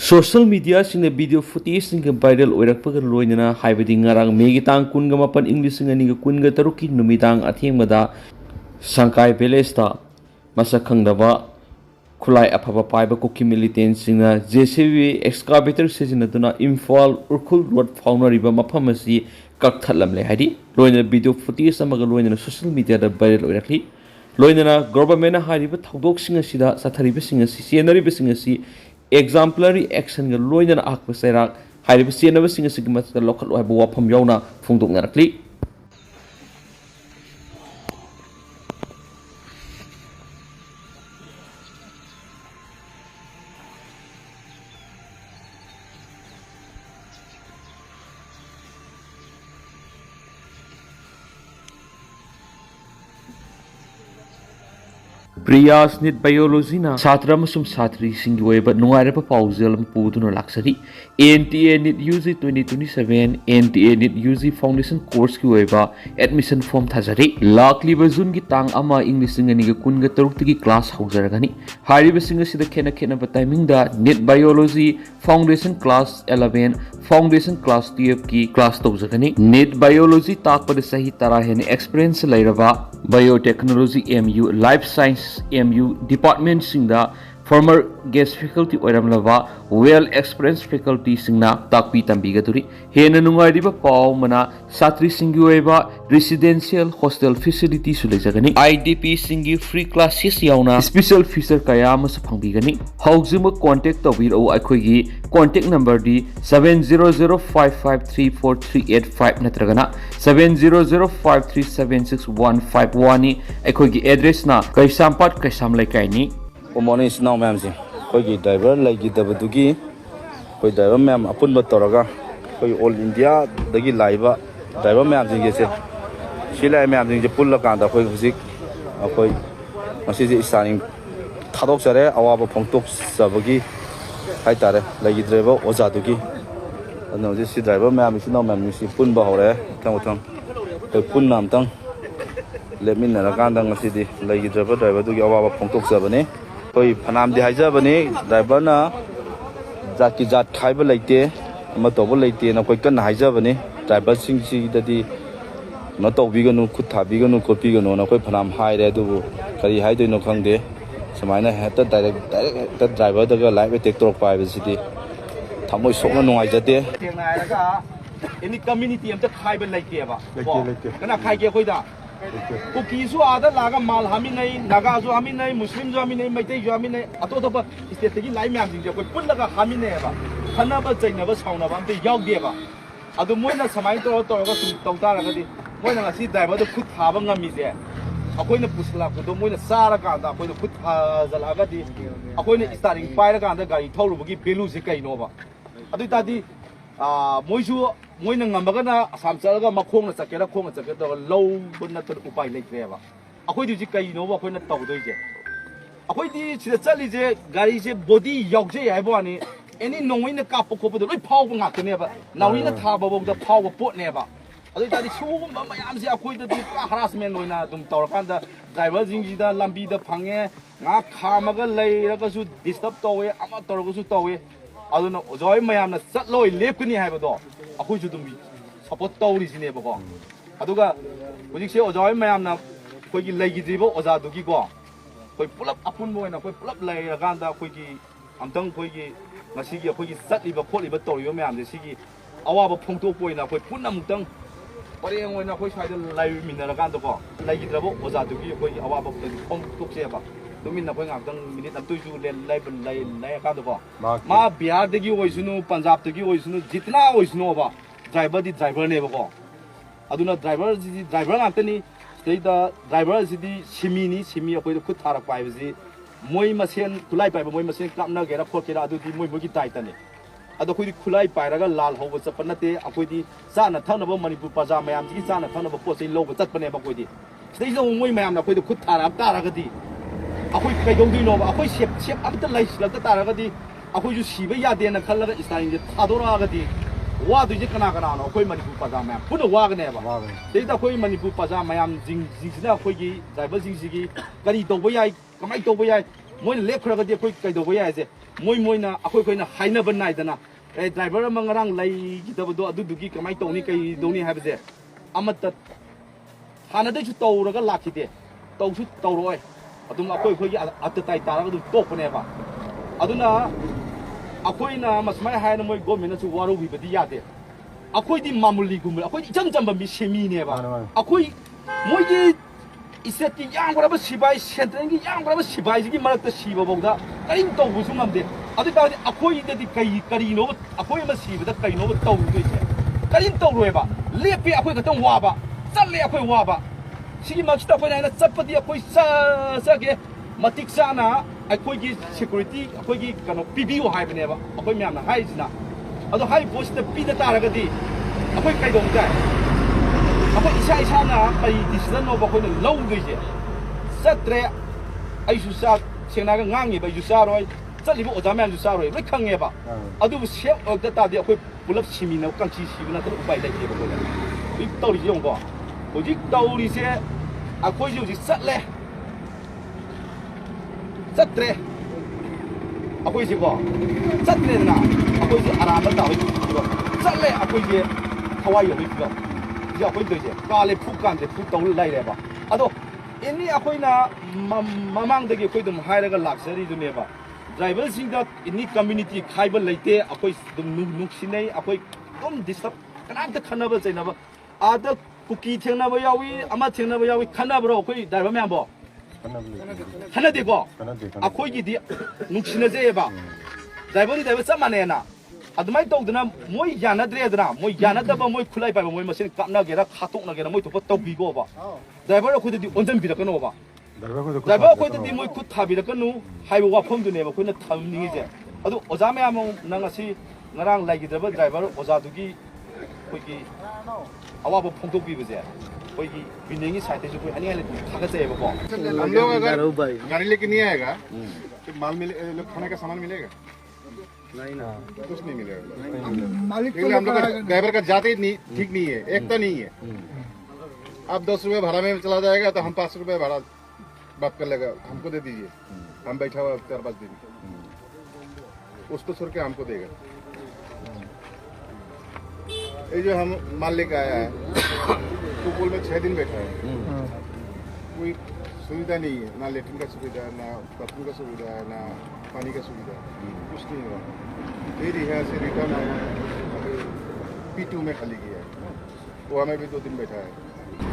Social media sing video footage sing viral oirak pagan loinana haibadi ngarang megi tang kunga mapan English sing ani kunga taruki numitang athengmada Sangkai village ta masakhang daba khulai aphaba paiba kuki militant singna JCB excavator sijinaduna Imphal Urkhul road faunariba mafam asi kakthalamle haidi loina video footage amaga loina social media da viral oirakli loina government hariba thodok sing asida sathariba sing asi senariba sing asi exemplary action ga loina akpa sairak hariba senaba sing asi gmat local oiba wafam yauna phungdok narakli Priyas nit biology na satra masum satri singi weba nungaireba pauzal puduna laksari NTA nit UG 2027 NTA nit UG foundation course ki weba admission form thajari lakli bazun gi tang ama english ngani ga kun ga taruk gi class haujaragani hari basinga sida khena ba timing da nit biology foundation class 11 foundation class 12 ki class tawjagani nit biology takpa de sahi tara hen experience lairaba biotechnology MU life science MU department singda former guest faculty oiramlava well experienced faculty singna takpi tambigaduri hena nungairiba paw mana satri singi oiba residential hostel facility sulejagani IDP singi free classes yauna special feature kaya mas phangbigani haujima contact tawiro aikogi contact number di 7005534385 natragana 7005376151 aikogi address na kaisampat kaisam laikai ni Morning is now, ma'am. We driver like the Badugi, we driver, ma'am, upon Batoraga, we all India, the Gilaiva, driver, ma'am, Sheila, ma'am, the Pulakanda, we visit, is starting Thabak, Sire, our Pontok Savagi, Haitare, like driver, Ozadugi. No, this is driver, ma'am, is now, ma'am, you see Punba Hore, Tamutam, the Punnam tongue. Let me know, Gandang City, like driver to give our Pontok Savane. Koi Panam de Hajabani, Dribana Zaki Zat Kaiba Lake, Matobo Lake, and a quick Hajabani, Driver Sing that the Mato Vigano could have Vigano Copigano, no Panam High there to Kari Hide no Kangde. So mine had the direct driver that got live take talk by the city. Tamo so no I there. Any community of the Kaiba Lake Eva. Can I Kaika? Kuki su ada laga mal haminai, Naga su haminai, Muslim su haminai, Meetei su haminai, atau state lagi lain yang jingga, kau pun laga haminai apa, karena apa cina apa sauna apa, ambil jauh dia apa, adu mui na samai tu orang tahu laga di, mui na ngasih driver tu kut habang ngami je, aku ini pusla, aku mui na sara kan, aku ini kut zalaga di, aku ini starting fire kan, gari tahu bagi belu sekai nova, adu tadi, mui na ngambaga na samsalaga makhong na sakera khong na sakera low bun na tu upai lekre ba akoi di kai no ba akoi na taw doi je akoi di chida chali je gari je body yok je ai bo ani any nongoi na ka pokho do loi phau ba ngak ne ba nawi na tha ba bo da phau ba pot ne ba adu ta di chu ma mayam je akoi da di harassment loi na dum tawra kan da driver jing ji da lambi da phange nga khamaga lei ra ka su disturb towe ama tor ka su towe adu na ojoi mayam na chat loi lep kni hai ba do akoi ju dum support tawri sine ba ko aduga hojik se ojoi mayam na koi gi lei gi jibo oja du gi ko koi pulap apun mo na koi pulap lei ra kan da koi gi amtang koi gi ngasi gi koi gi chat li ba kholi ba tori ba mayam de sigi awa ba phongto poi na koi punna mutang pareng oi na koi sai da lai min na ra kan da ko lei gi drabo oja du gi koi awa ba phong tok se ba tumin na koi ngam minute am tu ju le lai ka da ko ma bihar de gi oi sunu punjab de gi oi sunu jitna oi sunu ba driver di driver ne ba ko aduna driver ngam tani stay da driver di simi akoi khut tharak pai ji moi masen kulai pai moi masen kapna gera khot kera adu di moi gi tai tani adu khoi di khulai pai raga lal ho ba chapna te akoi di sa na thana ba manipur paja mayam ji sa na thana ba po sei lo ba chat pane ba koi di stay zo moi mayam na koi di khut tharak ta raga di akoi kai dong di no ba akoi shep amta lai sila ta ta raga di akoi ju siba ya de na khalaga istain je thadora ga di wa du je kana no akoi manipur paja mayam puno wa ga ne ba stay da akoi manipur paja mayam jing sina akoi gi driver jing gi kari to ba yai kamai to ba yai moi lep khara ga di akoi kai do ba yai je मोइना अखोइना हाइनब नाइदना ए driver अमा ngarang लाइगिदबदो अदुदुगी कमाई तौनी कई दौनी हाबजे अमत हानदैसु तौरगा लाखिदे तौसु तौरोय अदुम अखोइखोगी अतताई तारगा दु तोकनेबा अदुना अखोइना मसमाय हायना मोइ गवर्नमेंटसु वारोबिबदि यादे अखोइदि मामुली गुम अखोइ इचम चम्बा मि सेमीनेबा अखोइ मोइगी इसेटी यांगरबा सिबाई सेंट्रलगी यांगरबा सिबाईगी मरक्ता सिबबौदा करिम तौबुसु ngamde अदु तादि अखोइदि कई करिनो अखोइ म सिबदा कइनो तौदुइसे करिम तौरोयबा लेपि अखोइ खतम वाबा चले अखोइ वाबा सिगी मक्सता अखोइना चप्पदि अखोइ सगे मतिक साना अखोइगी सिक्युरिटी अखोइगी कनो पिबियो हाइबनेबा अखोइ म्यामना हाइजना अदो हाइ पोस्ट पिदा तारगदि अखोइ कइदों जाय अखोइ इसा इसाना कई डिसिजन नो बखोइना लौदुइसे सत्रे आइसु सा सेंनागा ngangiबा युसारोय चलिबो ओजा म्याम युसारोय लै खंगेबा अदुबु सेफ अगदा तादि अखोइ पुलप सिमिना कांची सिबना त उपाय लाइतेबा कोला इ तौरि जोंगो होजिक तौरिसे अखोइ जुजि चले सत्रे अखोइ सिबो सत्रे ना अखोइ से आराम तावि चले अखोइ जे थवाइ होइ बिबो जे अखोइ दोइसे काले फुकान दे फुक तौल लाइरेबा अदो इनि अखोइना ममांग दगे अखोइ दुम हाइरगा लाक्सरी दुनेबा ड्राइवर सिंग इनि कम्युनिटी खाइबा लेते अखोइ दुम नुक्सिनै अखोइ दुम डिस्टर्ब कनाम त खनबा चैनबा आदा कुकी थेंनाबा यावी अमा थेंनाबा यावी खनबरो अखोइ ड्राइवर म्यामबो खनदेको अखोइगिदि नुक्सिनजेबा ड्राइवर चमानेना अदुमाय तौदना मोइ यानद्रेदना मोइ यानदबा मोइ खुलाइ पाइबा मोइ मसिन कापनागेरा खातोकनागेरा मोइ थोप तौबिगोबा ड्राइवर अखोइदि ओनजन बिरकनोबा ड्राइवर अखोइदि मोइ खुद थाबिरकनु हाइबो वाफमदुनेबा अखोइना थामनिगे अदु ओजा म्याम नंगासि ngarang लाइगिद्रबा ड्राइवर ओजादुगी अखोइगी अवाबो फोंदोकबिबजे अखोइगी बिनेंगी साइडसे कोइ अनियाले थागजेबको हम लोग अगर गाड़ी लेके नहीं आएगा तो माल मिले खाने का सामान मिलेगा नहीं ना कुछ नहीं मिलेगा मालिक तो हम लोग ड्राइवर का जाते ही नहीं ठीक नहीं है एकता नहीं है आप 10 रुपए भाड़ा में चला जाएगा तो हम 5 रुपए भाड़ा बात कर लेगा हमको दे दीजिए हम बैठा हुआ 4-5 दिन उसको छोड़ के हमको देगा ये जो हम माल लेके आया है पुल में 6 दिन बैठा है कोई सुविधा नहीं है ना लेटरिन का सुविधा ना बाथरूम का सुविधा है ना पानी का सुविधा कुछ नहीं हुआ फिर यहाँ से रिटर्न आया P2 में खाली किया वो हमें भी 2 दिन बैठा है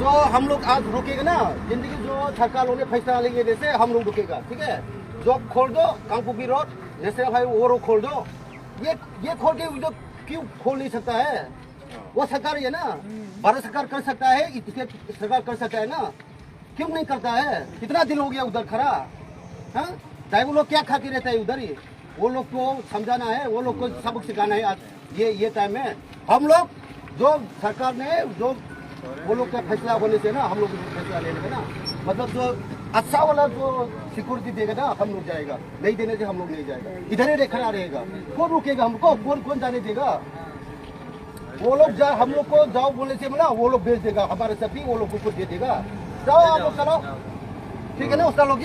जो हम लोग आज रुकेगा ना जिंदगी जो सरकार लोग ने फैसला लेंगे जैसे हम लोग रुकेगा ठीक है जो खोल दो कांगपुकी रोड जैसे भाई वो रोड खोल दो ये खोल के क्यों खोल नहीं सकता है वो सरकार है ना भारत सरकार कर सकता है सरकार कर सकता है ना क्यों नहीं करता है कितना दिन हो गया उधर खड़ा हाँ ड्राइवर लोग क्या खा के रहता है उधर ही वो लोग को समझाना है वो लोग को सबक सिखाना है आज ये टाइम में हम लोग जो सरकार ने जो वो लोग का फैसला होने से ना हम लोग फैसला लेने का ना मतलब जो अच्छा वाला जो सिक्योरिटी देगा ना हम लोग जाएगा नहीं देने से हम लोग नहीं जाएगा इधर ही खड़ा रहेगा कौन रुकेगा हमको कौन जाने देगा वो लोग हम लोग को जाओ बोलने से ना वो लोग भेज देगा हमारे सभी वो लोग को कुछ दे देगा जाओ आप लोग चलो ठीक है ना उसका लोग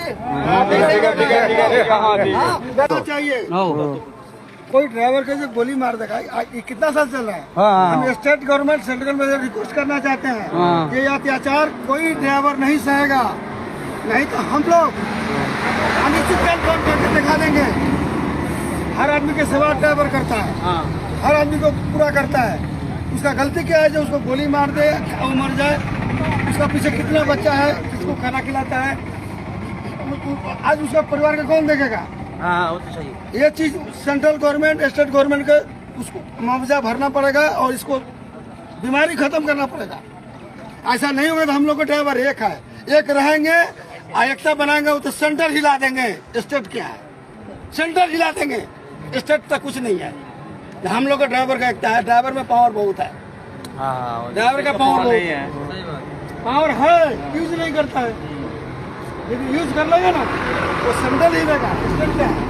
चाहिए कोई ड्राइवर के जो गोली मार देगा ये कितना साल चल रहा है हम स्टेट गवर्नमेंट सेंट्रल में रिक्वेस्ट करना चाहते हैं ये अत्याचार कोई ड्राइवर नहीं सहेगा नहीं तो हम लोग अनिश्चितकाल बंद करके दिखा देंगे हर आदमी के सेवा ड्राइवर करता है हर आदमी को पूरा करता है उसका गलती क्या है जो उसको गोली मार दे और मर जाए उसका पीछे कितना बच्चा है किसको खाना खिलाता है आज उसका परिवार का कौन देखेगा वो तो सही ये चीज सेंट्रल गवर्नमेंट स्टेट गवर्नमेंट का उसको मुआवजा भरना पड़ेगा और इसको बीमारी खत्म करना पड़ेगा ऐसा नहीं होगा तो हम लोग को ड्राइवर एक है एक रहेंगे एकता बनाएंगे तो सेंटर हिला देंगे स्टेट क्या है सेंटर हिला देंगे स्टेट तक कुछ नहीं है हम लोग का ड्राइवर का एकता है ड्राइवर में पावर बहुत है ड्राइवर का पावर बहुत है पावर है यूज नहीं करता है यदि यूज कर लेगा ना तो सेंट्रल ही रहेगा स्टेट क्या है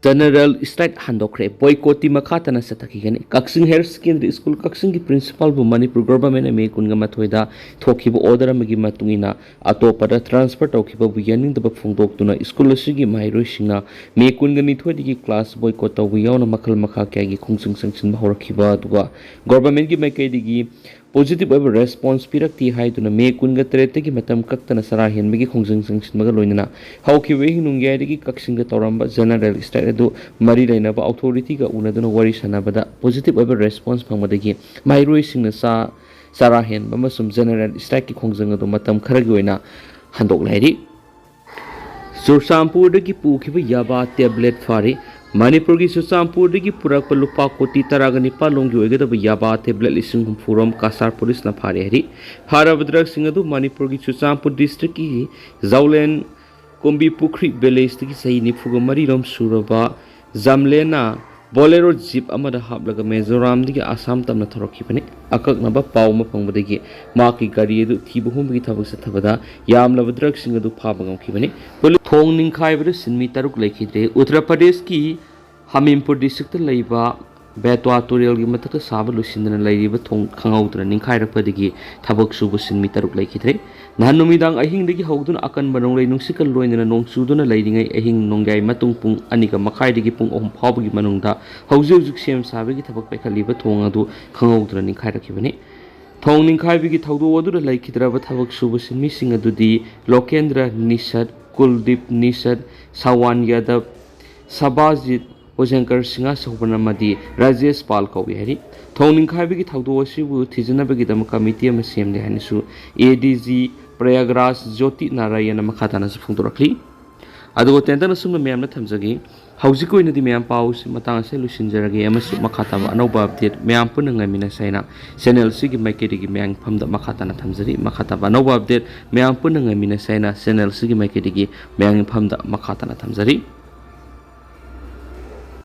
General strike handokre boycott makata na sataki gani Kaksing Higher Secondary School Kaksing ki principal bu Manipur government me kunga mathoida thokibu order magi matungina atopada transfer tawkiba bu yaning da phongdok tuna school sigi mairoi singna me kunga ni thodi ki class boycott taw yauna makal makha kya gi khungsung sangsin bahorkiba duga government gi makai digi positive ever response pirakti hai tuna me kunga trete ki matam kaktana sara hen magi khungsung sangsin maga loinana hauki we hinungyai digi Kaksing da tawramba general strike adu mari laina ba authority ga unaduna wari sanabada positive ever response phamadagi mairoi singna sara hen bamasum general strike ki khongjang adu matam kharagi oina handok lairi Sursampur dagi pukhiba yaba tablet fari Manipur ki Sursampur dagi purak lupa koti taragani palong gi oigada yaba tablet lising furam kasar police na phari hari Harabadrak singadu Manipur ki Sursampur district ki Zawlen Kombi Pukri village ki sahi nifuga mari rom suraba Zamlena Bolero jeep amada hablaga Mizoram digi Assam tamna thoroki bani akak naba pau ma phangbadagi ma ki gari edu thibu hum gi thabak sathabada yamlaba drug sing edu phaba ngam bani thong ningkhai bada sinmi taruk lekhidre Uttar Pradesh ki Hamimpur district laiba Betwa Torial gi mataka saba lusindana laiba thong khangautra ningkhai rapadagi thabak subu sinmi taruk lekhidre Nanumidang ahing digi haudun akan banong lay nung sikal loy na nung suduna lay ngay ahing nunggay matung pung anika makay digi pung pawbagi manong da hauzu siyam sabi gi thabak paikaliba thong adu khangawdra ning khai rakibani thong ning khai bigi thawdu adu lay kidraba thabak subu sinmi sing adu di Lokendra Nisad Kuldip Nisad Sawan Yadav Sabazit Ojankar Singa Sobanamadi Rajesh Pal kawi hari thong ning khai bigi thawdu asibu thijana bagi dam committee ma semde hanisu ADG Prayagraj Jyoti Narayana makhatana sufungdorakli adugo tentana sumna meyamna thamjagi haujiko inadi meyam paus matang se lusinjaragi amasu makhataba anoba update meyam punna ngamina saina channel sigi maikedi gi meyang phamda makhatana thamjari makhataba anoba update meyam punna ngamina saina channel sigi maikedi gi meyang phamda makhatana thamjari